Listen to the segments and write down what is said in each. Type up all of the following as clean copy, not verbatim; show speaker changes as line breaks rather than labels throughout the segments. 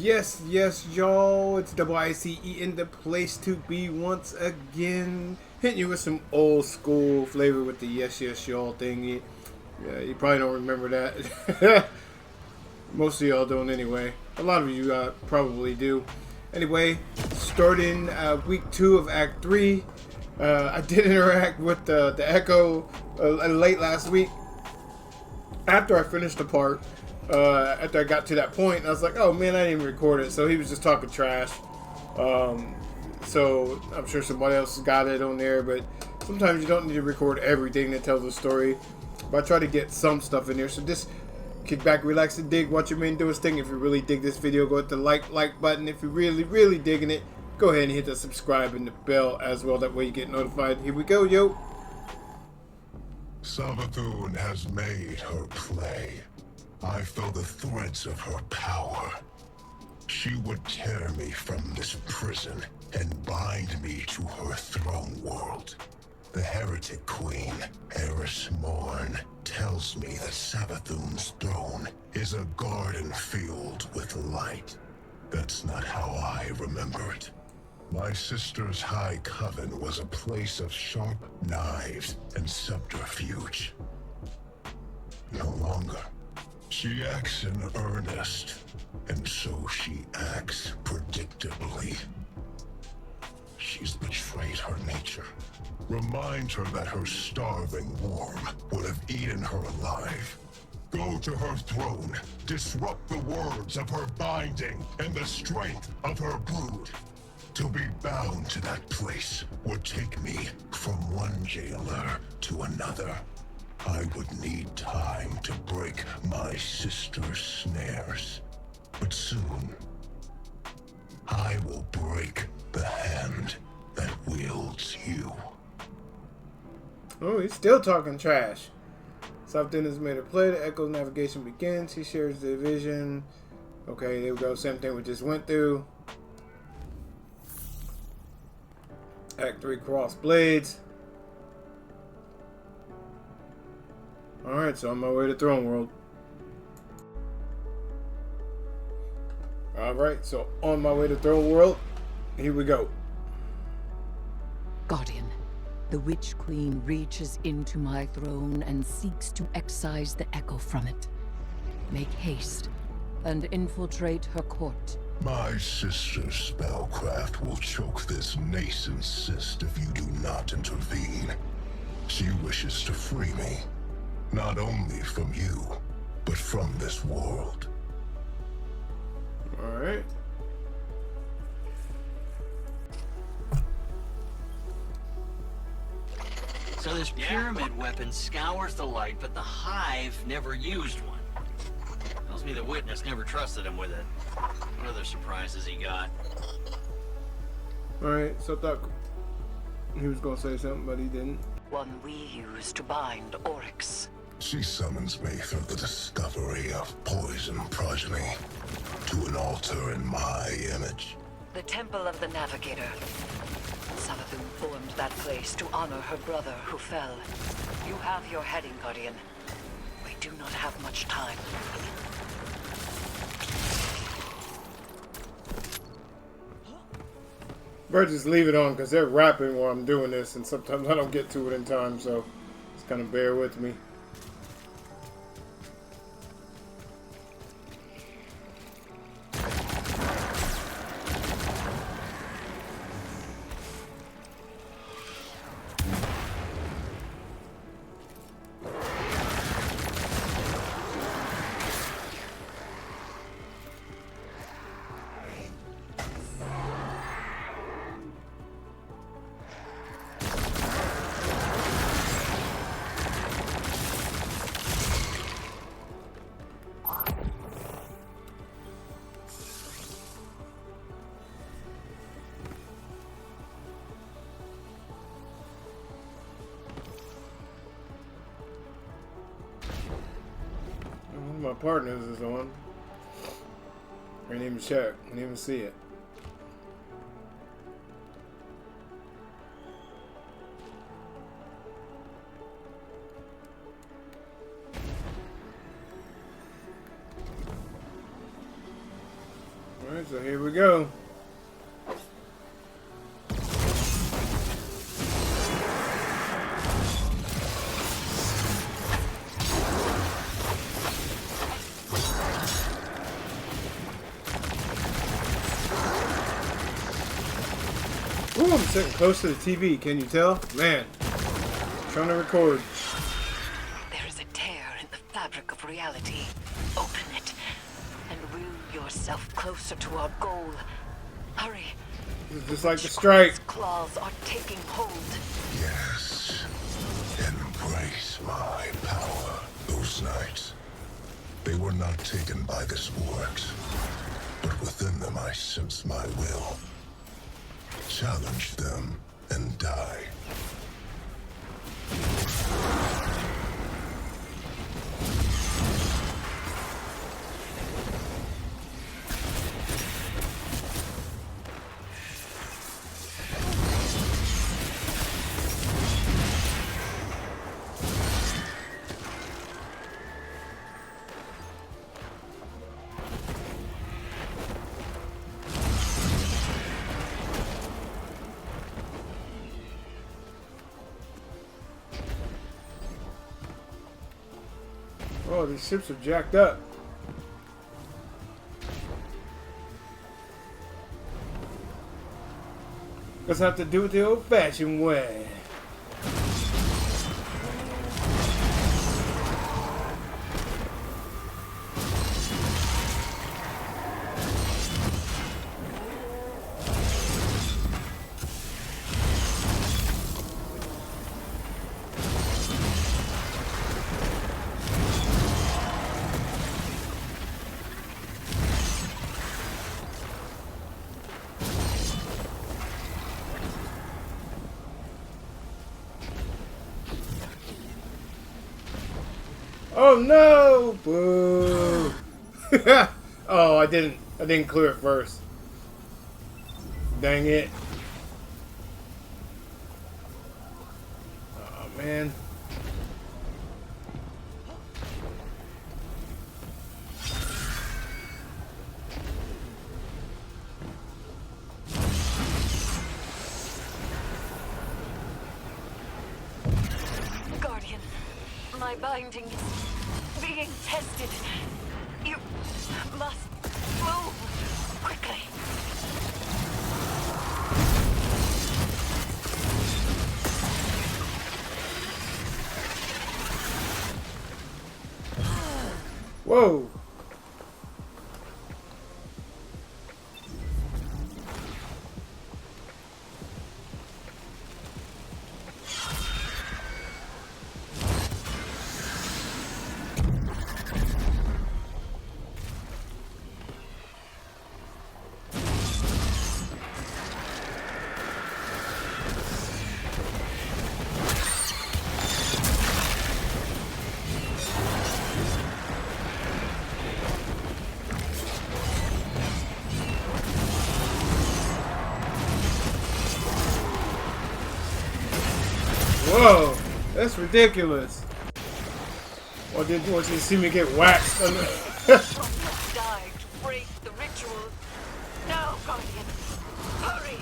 Yes, y'all. It's Double ICE in the place to be once again. Hitting you with some old school flavor with the yes, y'all thingy. Yeah, you probably don't remember that. Most of y'all don't anyway. A lot of you probably do. Anyway, starting week 2 of Act 3. I did interact with the Echo late last week. After I finished the part. After I got to that point, I was like, oh man, I didn't even record it. So he was just talking trash. So I'm sure somebody else got it on there, but sometimes you don't need to record everything that tells a story. But I try to get some stuff in there. So just kick back, relax, and dig. Watch your man do his thing. If you really dig this video, go hit the like button. If you're really digging it, go ahead and hit the subscribe and the bell as well. That way you get notified. Here we go, yo.
Savathun has made her play. I feel the threads of her power. She would tear me from this prison and bind me to her throne world. The heretic queen, Eris Morn, tells me that Savathun's throne is a garden filled with light. That's not how I remember it. My sister's high coven was a place of sharp knives and subterfuge. No longer. She acts in earnest, and so she acts predictably. She's betrayed her nature. Remind her that her starving worm would have eaten her alive. Go to her throne, disrupt the words of her binding and the strength of her brood. To be bound to that place would take me from one jailer to another. I would need time to break my sister's snares. But soon, I will break the hand that wields you.
Oh, he's still talking trash. Savathun has made her play. The Echo's navigation begins. He shares the vision. Okay, there we go. Same thing we just went through. Act 3, Cross Blades. Alright, so on my way to Throne World. Alright, so on my way to Throne World. Here we go.
Guardian, the Witch Queen reaches into my throne and seeks to excise the Echo from it. Make haste and infiltrate her court.
My sister's spellcraft will choke this nascent cyst if you do not intervene. She wishes to free me. Not only from you, but from this world.
Alright.
So this pyramid weapon scours the light, but the Hive never used one. Tells me the witness never trusted him with it. What other surprises he got?
Alright, so I thought he was going to say something, but he didn't.
One we use to bind Oryx.
She summons me through the discovery of poison progeny to an altar in my image.
The Temple of the Navigator. Savathun formed that place to honor her brother who fell. You have your heading, Guardian. We do not have much time.
Better just leave it on because they're rapping while I'm doing this, and sometimes I don't get to it in time, so just kind of bear with me. My partners is on. I didn't even check. I didn't even see it. Alright, so here we go. Ooh, I'm sitting close to the TV, can you tell? Man, I'm trying to record.
There is a tear in the fabric of reality. Open it and will yourself closer to our goal. Hurry.
It's just like the strike.
Its claws are taking hold.
Yes. Embrace my power. Those nights, they were not taken by this works, but within them I sense my will. Challenge them and die.
Oh, these ships are jacked up. Guess I have to do it the old-fashioned way. Oh no! Boo! Oh, I didn't clear it first. Dang it. Oh man.
Guardian, my binding is being tested. You must move quickly.
Whoa! Whoa, that's ridiculous. Or did you see me get waxed?
One must die to break the ritual. Now, Guardian, hurry!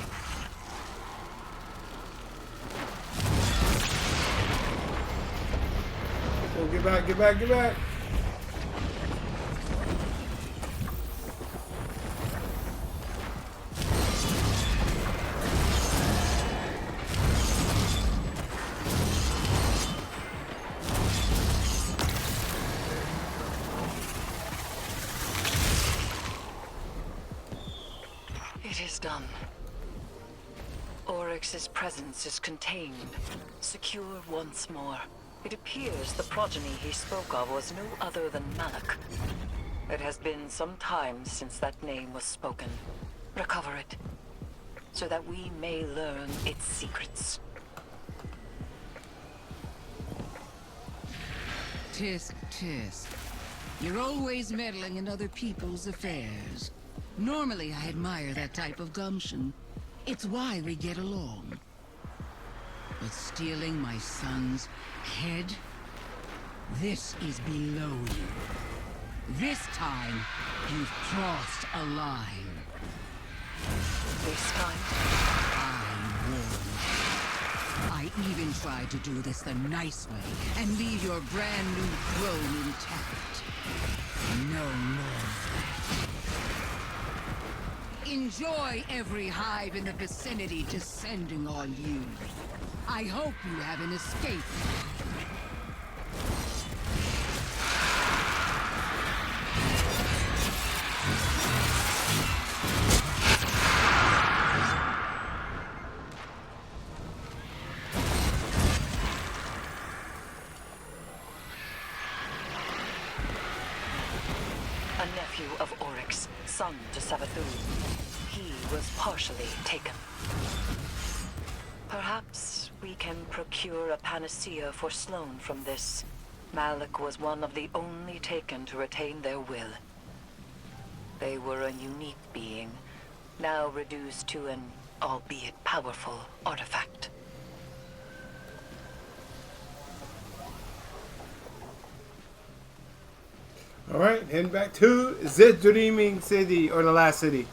Oh, get back, get back, get back.
It is done. Oryx's presence is contained, secure once more. It appears the progeny he spoke of was no other than Malak. It has been some time since that name was spoken. Recover it, so that we may learn its secrets.
Tisk, tisk. You're always meddling in other people's affairs. Normally, I admire that type of gumption. It's why we get along. But stealing my son's head? This is below you. This time, you've crossed a line.
This time,
I even tried to do this the nice way and leave your brand new throne intact. No more of that. Enjoy every hive in the vicinity descending on you. I hope you have an escape.
a nephew of Oryx, son to Sabathu. He was partially taken. Perhaps we can procure a panacea for Sloane from this. Malik was one of the only taken to retain their will. They were a unique being, now reduced to an, albeit powerful, artifact.
Alright, heading back to the Dreaming City, or the last city.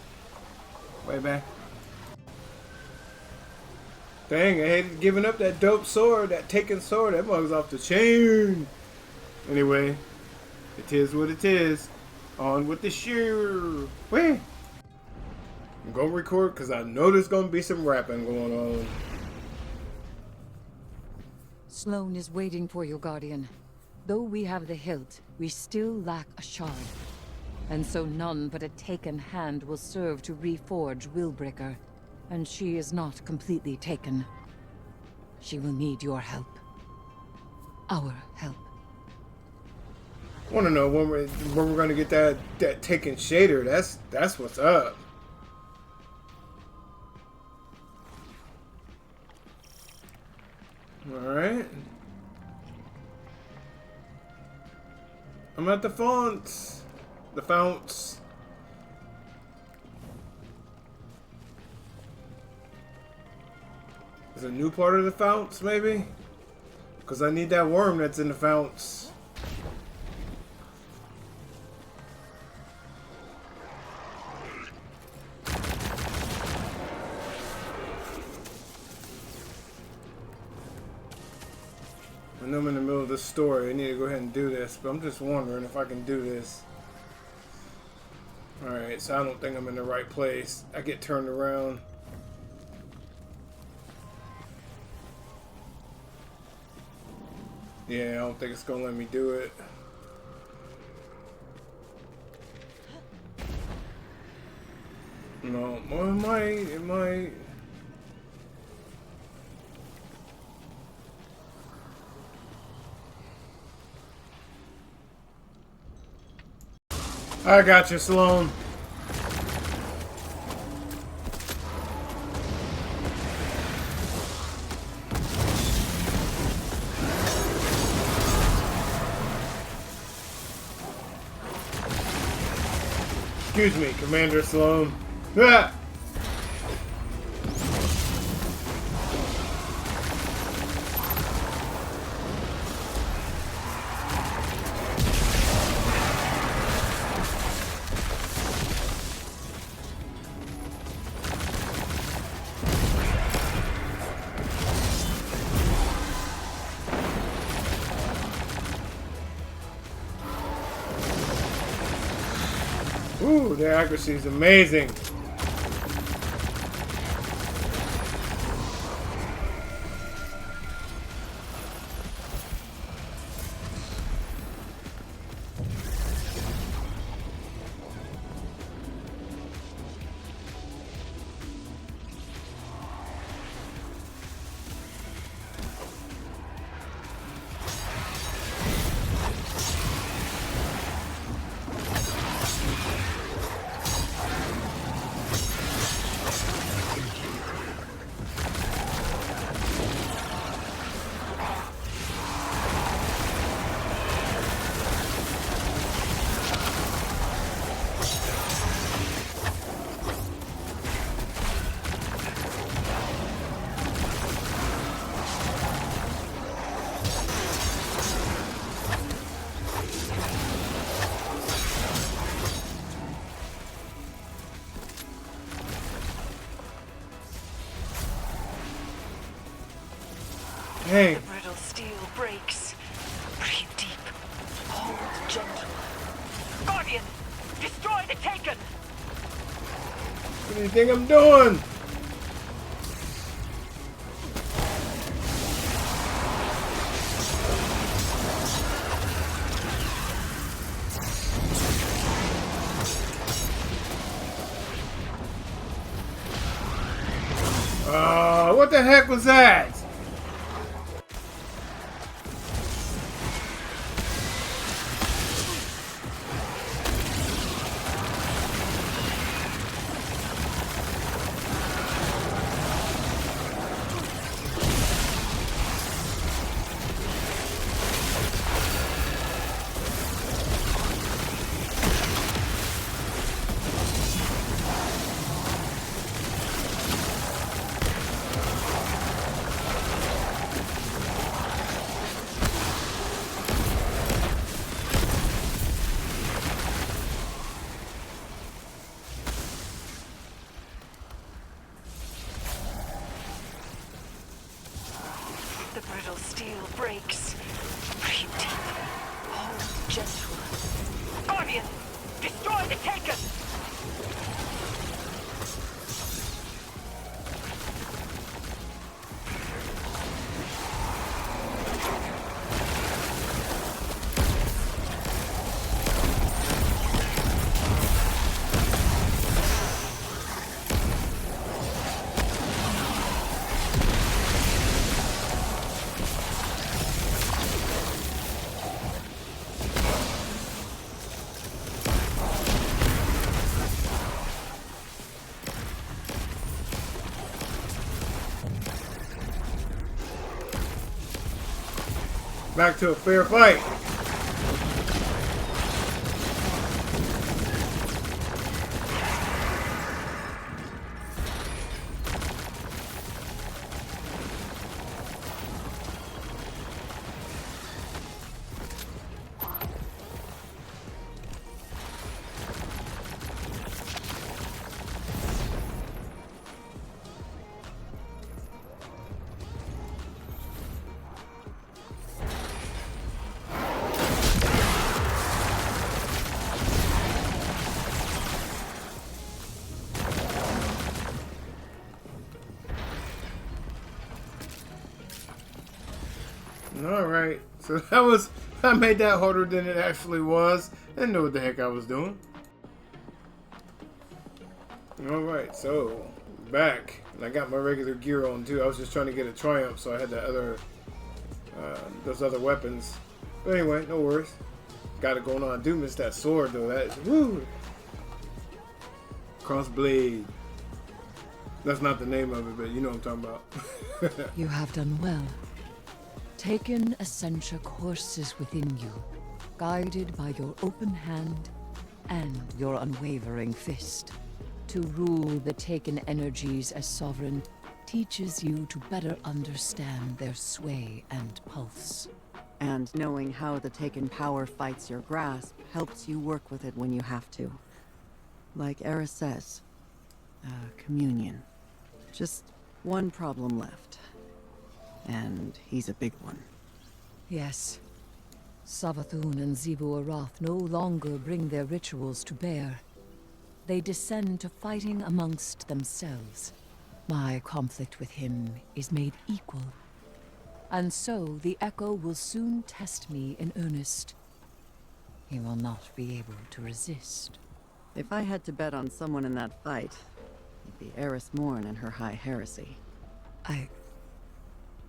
Way back. Dang, I hated giving up that dope sword, that taken sword. That mug's off the chain. Anyway, it is what it is. On with the shoe. Wait. I'm going to record because I know there's going to be some rapping going on.
Sloane is waiting for you, Guardian. Though we have the hilt, we still lack a shard. And so none but a taken hand will serve to reforge Willbreaker. And she is not completely taken. She will need your help. Our help.
I want to know when we're going to get that taken shader. That's what's up. Alright. I'm at the fonts. The founts. Is a new part of the founts, maybe? Because I need that worm that's in the founts. I know I'm in the middle of this story. I need to go ahead and do this, but I'm just wondering if I can do this. Alright, so I don't think I'm in the right place. I get turned around. Yeah, I don't think it's gonna let me do it. No, it might. I got you, Sloane. Excuse me, Commander Sloane. Ah! Ooh, their accuracy is amazing. Hey.
The brittle steel breaks. Breathe deep. Hold gentle. Guardian! Destroy the Taken!
What do you think I'm doing? What the heck was that?
The brittle steel breaks. Breathe deep. Hold gentle. Guardian! Destroy the Taken!
Back to a fair fight. Alright, so I made that harder than it actually was. I didn't know what the heck I was doing. Alright, so back. And I got my regular gear on too. I was just trying to get a triumph, so I had that other those other weapons. But anyway, no worries. Got it going on. I do miss that sword though. That is woo. Crossblade. That's not the name of it, but you know what I'm talking about.
You have done well. Taken Essentia courses within you, guided by your open hand and your unwavering fist. To rule the Taken energies as sovereign teaches you to better understand their sway and pulse.
And knowing how the Taken power fights your grasp helps you work with it when you have to. Like Era says, communion. Just one problem left. And he's a big one.
Yes. Savathun and Xivu Arath no longer bring their rituals to bear. They descend to fighting amongst themselves. My conflict with him is made equal. And so the Echo will soon test me in earnest. He will not be able to resist.
If I had to bet on someone in that fight, it'd be Eris Morn and her high heresy.
I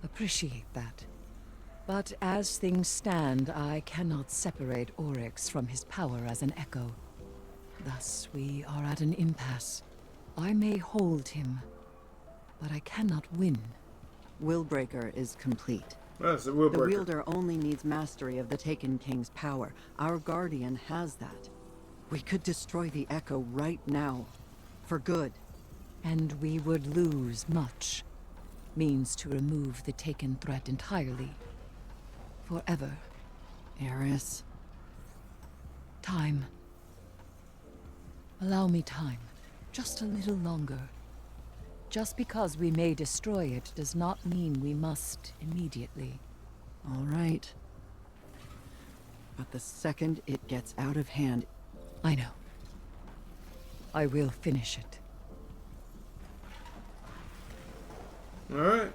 appreciate that. But as things stand, I cannot separate Oryx from his power as an Echo. Thus, we are at an impasse. I may hold him, but I cannot win.
Willbreaker is complete.
That's the
The
Willbreaker.
wielder only needs mastery of the Taken King's power. Our Guardian has that. We could destroy the Echo right now. For good.
And we would lose much. Means to remove the Taken threat entirely. Forever.
Eris.
Time. Allow me time. Just a little longer. Just because we may destroy it does not mean we must immediately.
All right. But the second it gets out of hand...
I know. I will finish it.
All right.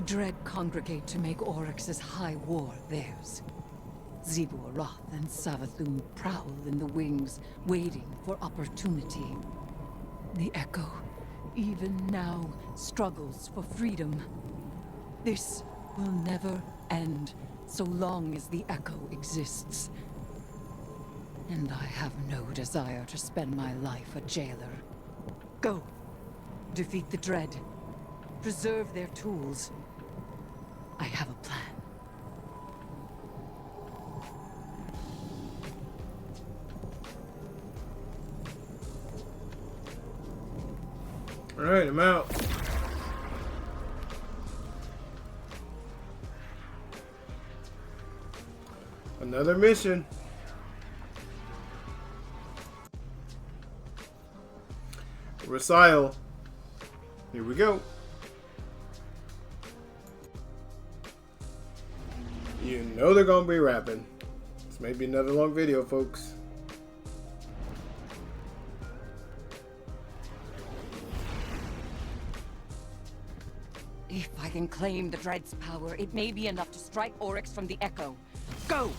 The Dread congregate to make Oryx's high war theirs. Zebur, Roth, and Savathun prowl in the wings, waiting for opportunity. The Echo, even now, struggles for freedom. This will never end, so long as the Echo exists. And I have no desire to spend my life a jailer. Go. Defeat the Dread. Preserve their tools. I have a plan.
All right, I'm out. Another mission. Recital. Here we go. You know they're gonna be rapping. This may be another long video, folks.
If I can claim the Dread's power, it may be enough to strike Oryx from the Echo. Go!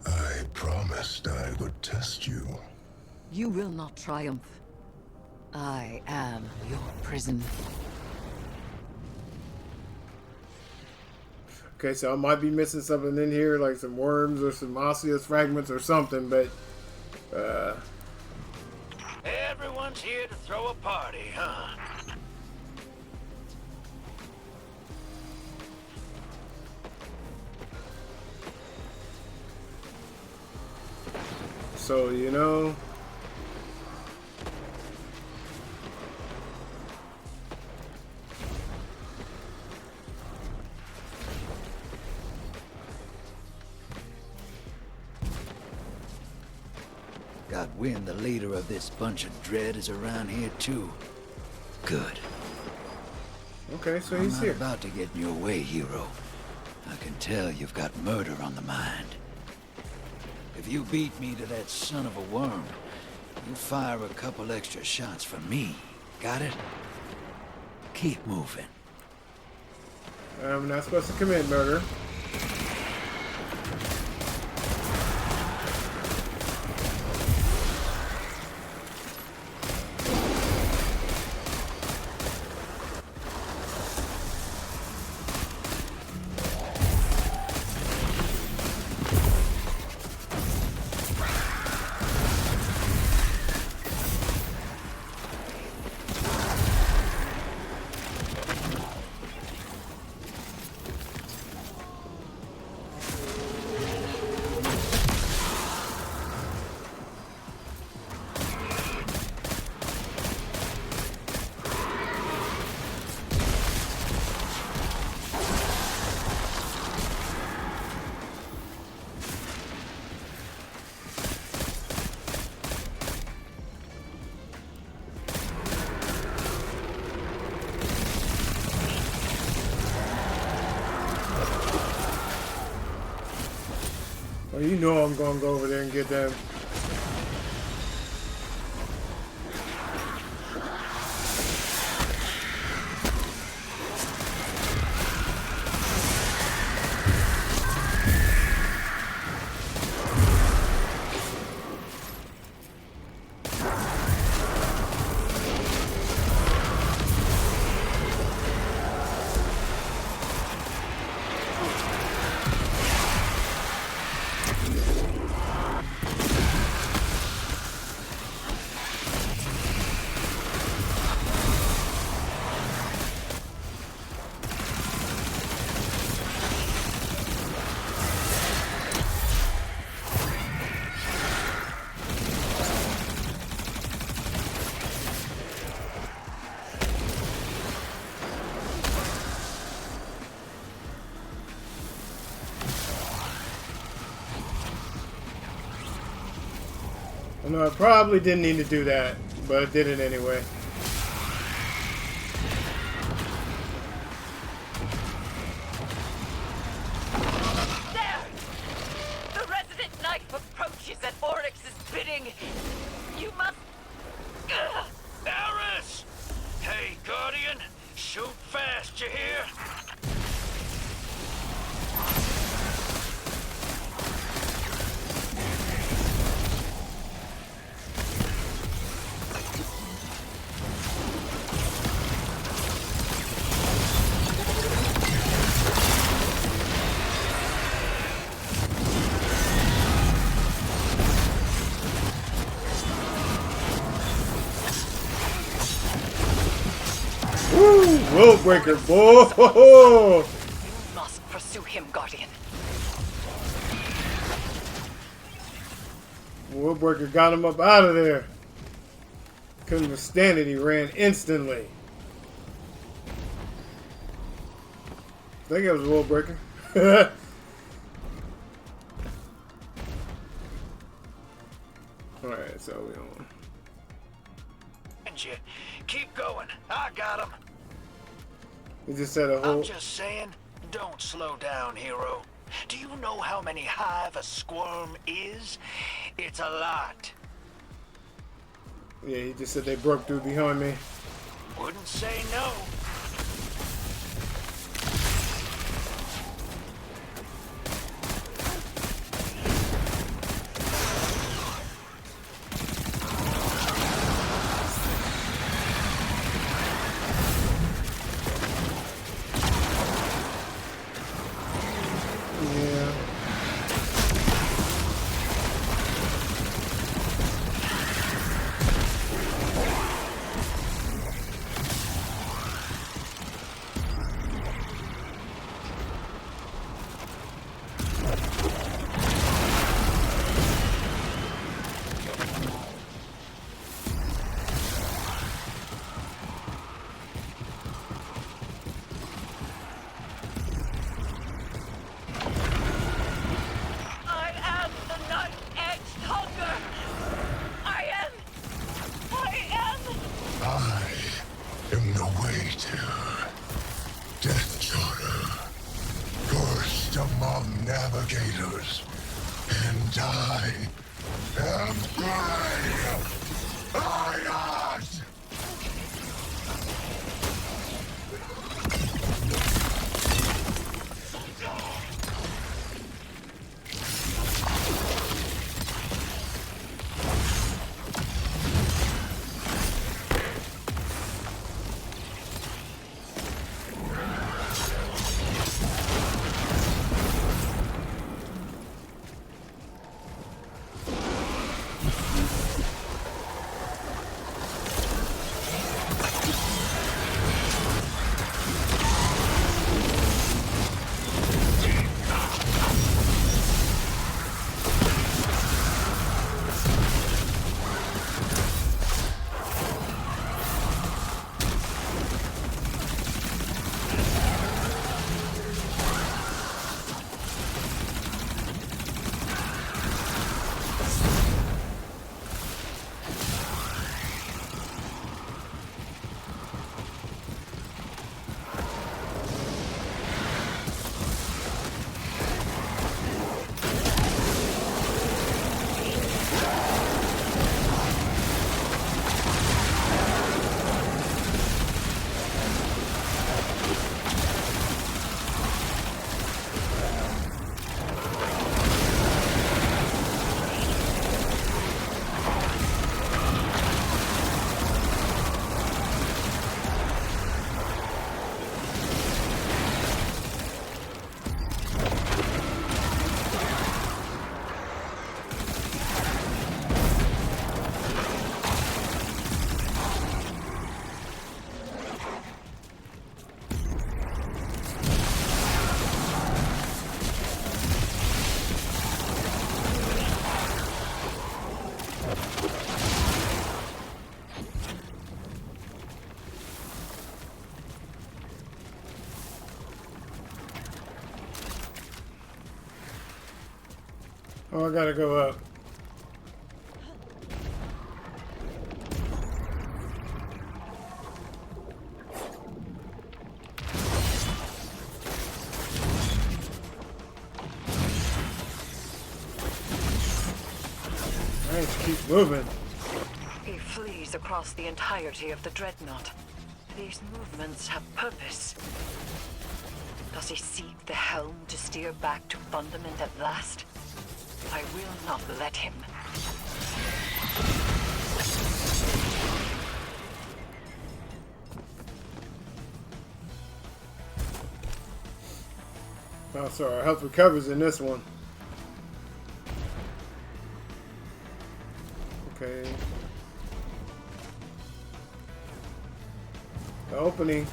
I promised I would test you.
You will not triumph. I am your prison.
Okay, so I might be missing something in here, like some worms or some osseous fragments or something, but
Everyone's here to throw a party, huh?
so you know.
Got wind the leader of this bunch of dread is around here too. Good.
Okay, so
I'm
he's
not
here.
about to get in your way, hero. I can tell you've got murder on the mind. If you beat me to that son of a worm, you fire a couple extra shots for me. Got it? Keep moving.
I'm not supposed to commit murder. Well, you know I'm gonna go over there and get them. I know I probably didn't need to do that, but I did it anyway.
There! The resident knight approaches at Oryx's bidding. You must...
Eris! Hey, Guardian! Shoot fast, you hear?
Woo! Will breaker, boy!
You must pursue him, Guardian.
Will breaker got him up out of there. Couldn't withstand it. He ran instantly. I think it was Will breaker. Alright, so we on.
You keep going. I got him.
He just said a whole.
I'm just saying, don't slow down, hero. Do you know how many hive a squirm is? It's a lot.
Yeah, he just said they broke through behind me.
Wouldn't say no.
Navigators, and I am brave. I act.
Oh, I gotta go up. Man, she keeps moving.
He flees across the entirety of the Dreadnought. These movements have purpose. Does he seek the helm to steer back to Fundament at last? I will not let him.
Oh, sorry. Our health recovers in this one. Okay. The opening.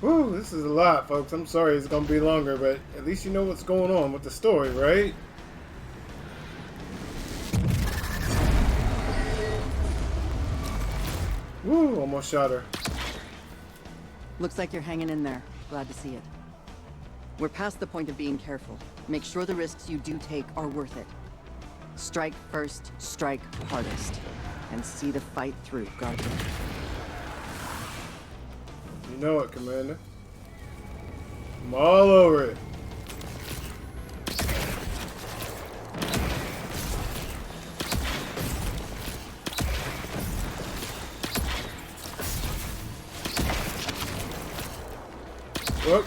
Whew, this is a lot, folks. I'm sorry it's going to be longer, but at least you know what's going on with the story, right? Woo, almost shot her.
Looks like you're hanging in there. Glad to see it. We're past the point of being careful. Make sure the risks you do take are worth it. Strike first, strike hardest. And see the fight through, Guardian.
You know it, Commander. I'm all over it. Whoop.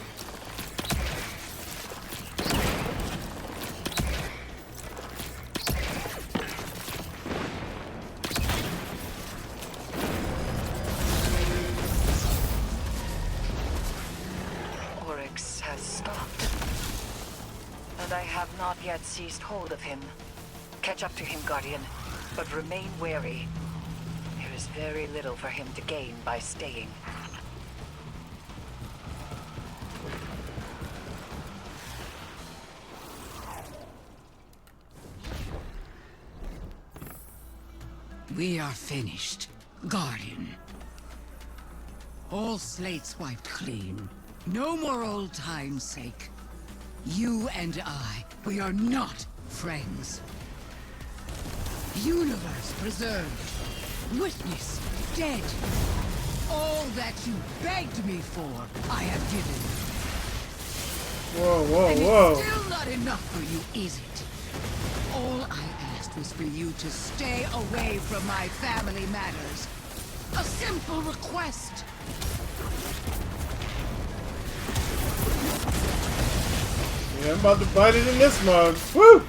Oryx has stopped. And I have not yet seized hold of him. Catch up to him, Guardian, but remain wary. There is very little for him to gain by staying.
We are finished, Guardian. All slates wiped clean. No more old time's sake. You and I, we are not friends. Universe preserved. Witness dead. All that you begged me for, I have given.
Whoa, whoa,
And
whoa.
it's still not enough for you, is it? All I asked was for you to stay away from my family matters. A simple request.
Yeah, I'm about to bite it in this mug. Woo!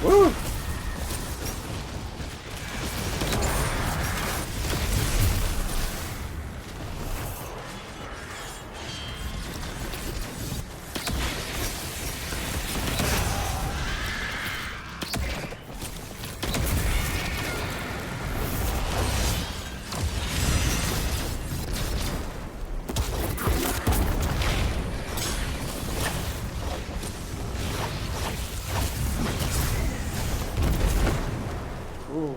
Woo! Ooh.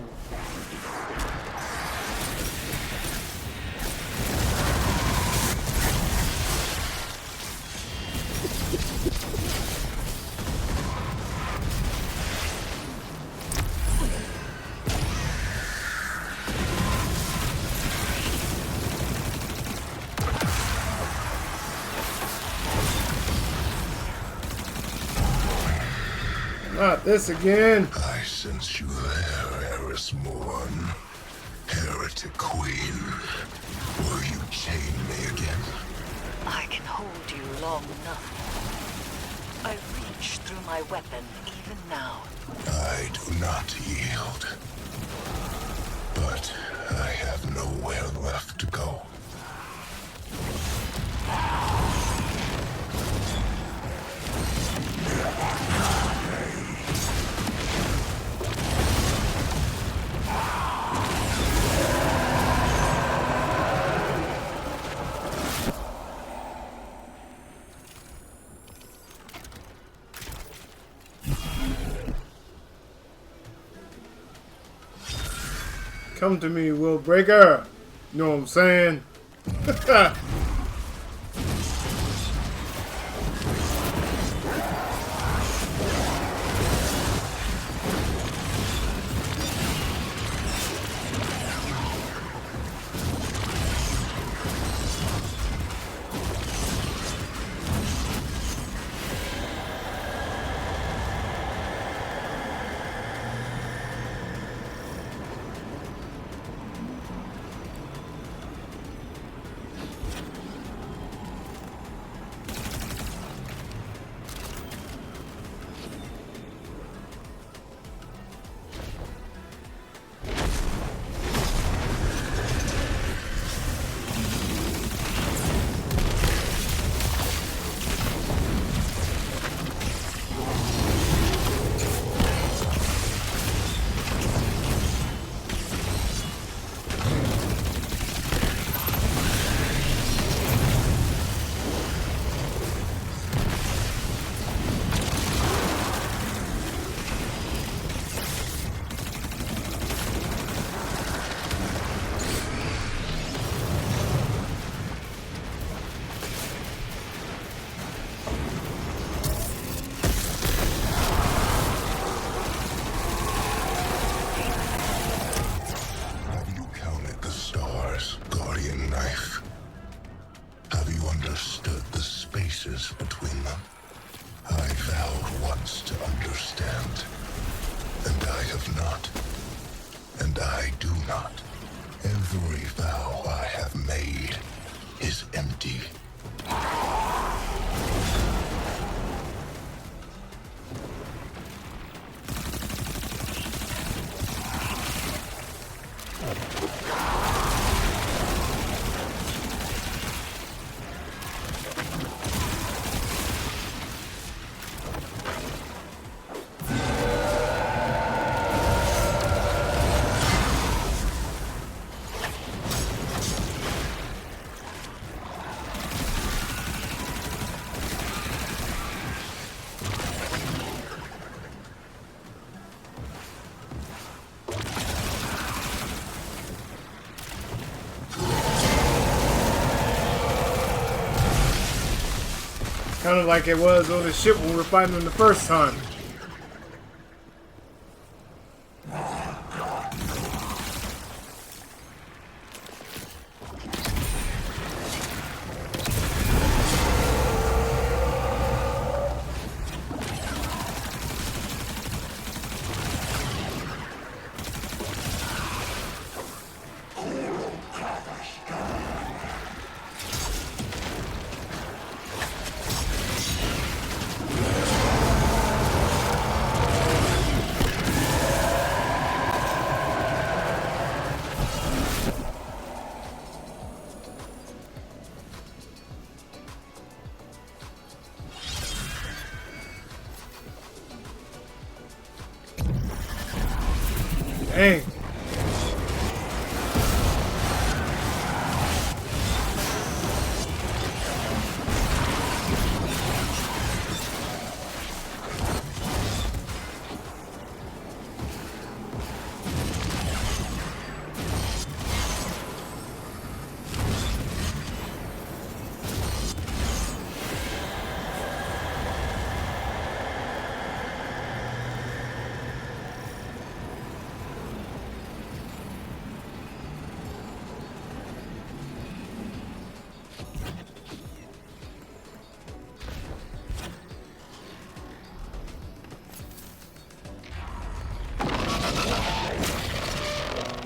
Not this again.
I sense you there, Eris Morn. Heretic Queen. Will you chain me again?
I can hold you long enough. I reach through my weapon even now.
I do not yield. But I have nowhere left to go.
Come to me, Will Breaker. You know what I'm saying?
Have you counted the stars, Guardian Knife? Have you understood the spaces between them? I vowed once to understand, and I have not, and I do not. Every vow I have made is empty.
Kind of like it was on the ship when we were fighting them the first time. Dang.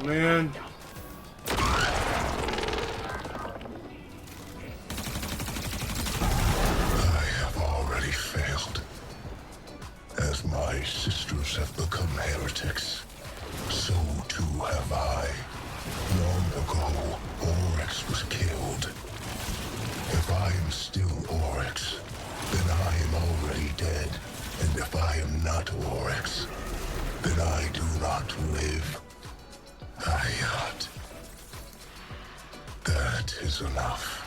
Man.
I have already failed. As my sisters have become heretics, so too have I. Long ago, Oryx was killed. If I am still Oryx, then I am already dead. And if I am not Oryx, then I do not live. Ayat. That is enough.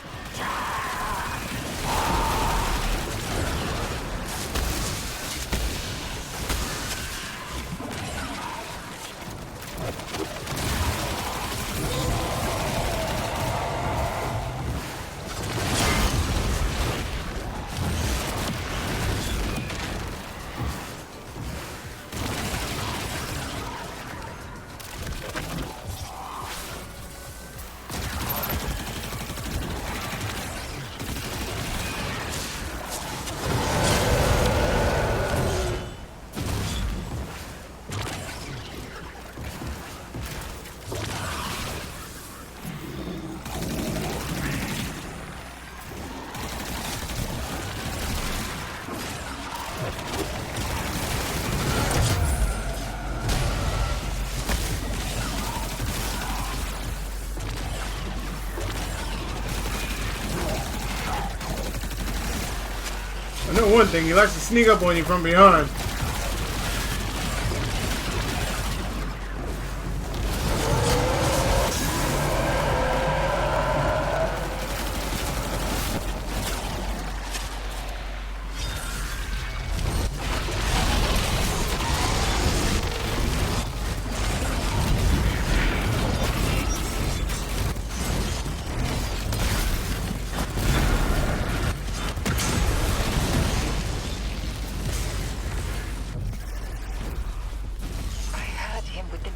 I know one thing, he likes to sneak up on you from behind.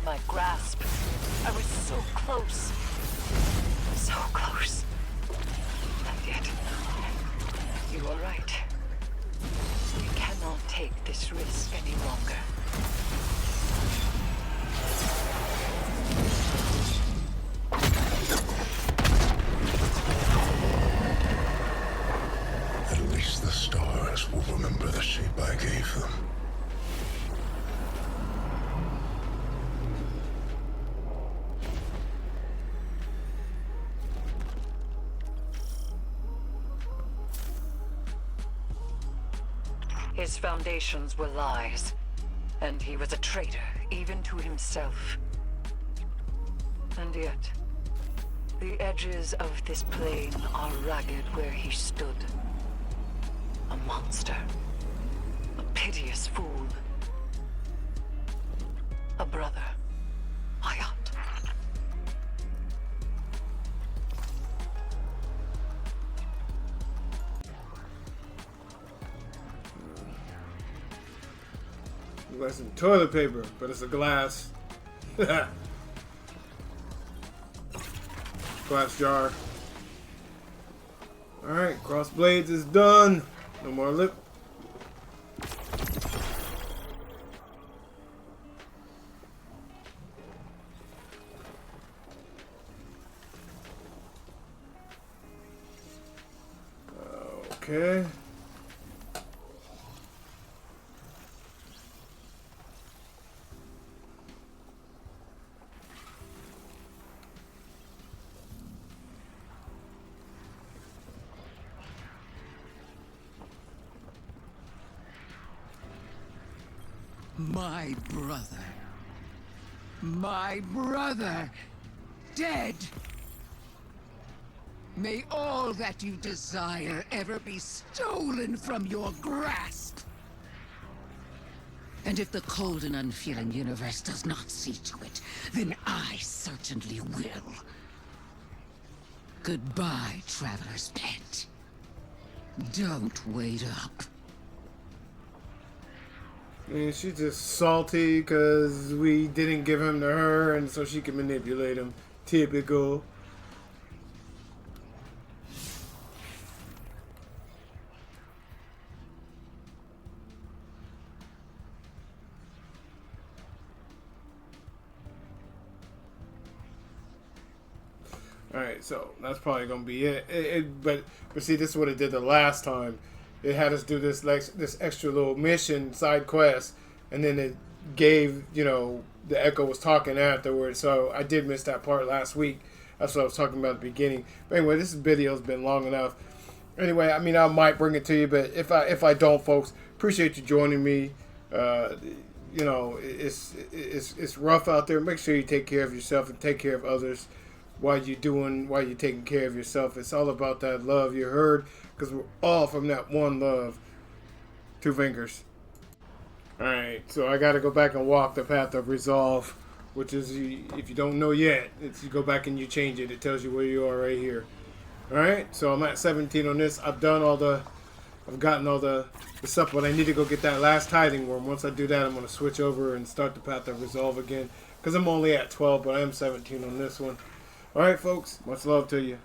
My grasp. I was so close. So close. And yet, you are right. We cannot take this risk any longer.
At least the stars will remember the shape I gave them.
His foundations were lies, and he was a traitor, even to himself. And yet, the edges of this plane are ragged where he stood. A monster. A piteous fool. A brother. Hayat.
Like some toilet paper, but it's a glass. Glass jar. Alright, cross blades is done. No more lip. Okay.
My brother. My brother. Dead. May all that you desire ever be stolen from your grasp. And if the cold and unfeeling universe does not see to it, then I certainly will. Goodbye, traveler's pet. Don't wait up.
And she's just salty because we didn't give him to her, and so she can manipulate him. Typical. Alright, so that's probably gonna be it. But see, this is what it did the last time. It had us do this extra little mission side quest, and then it gave, you know, the Echo was talking afterwards. So I did miss that part last week. That's what I was talking about at the beginning. But anyway, this video's been long enough. Anyway, I mean, I might bring it to you, but if I don't, folks, appreciate you joining me. You know, it's rough out there. Make sure you take care of yourself and take care of others while you're taking care of yourself. It's all about that love, you heard, because we're all from that one love. Two fingers. Alright, so I got to go back and walk the path of resolve, which is, if you don't know yet, it's you go back and you change it. It tells you where you are right here. Alright, so I'm at 17 on this. I've gotten all the stuff, but I need to go get that last hiding worm. Once I do that, I'm going to switch over and start the path of resolve again, because I'm only at 12, but I am 17 on this one. Alright, folks, much love to you.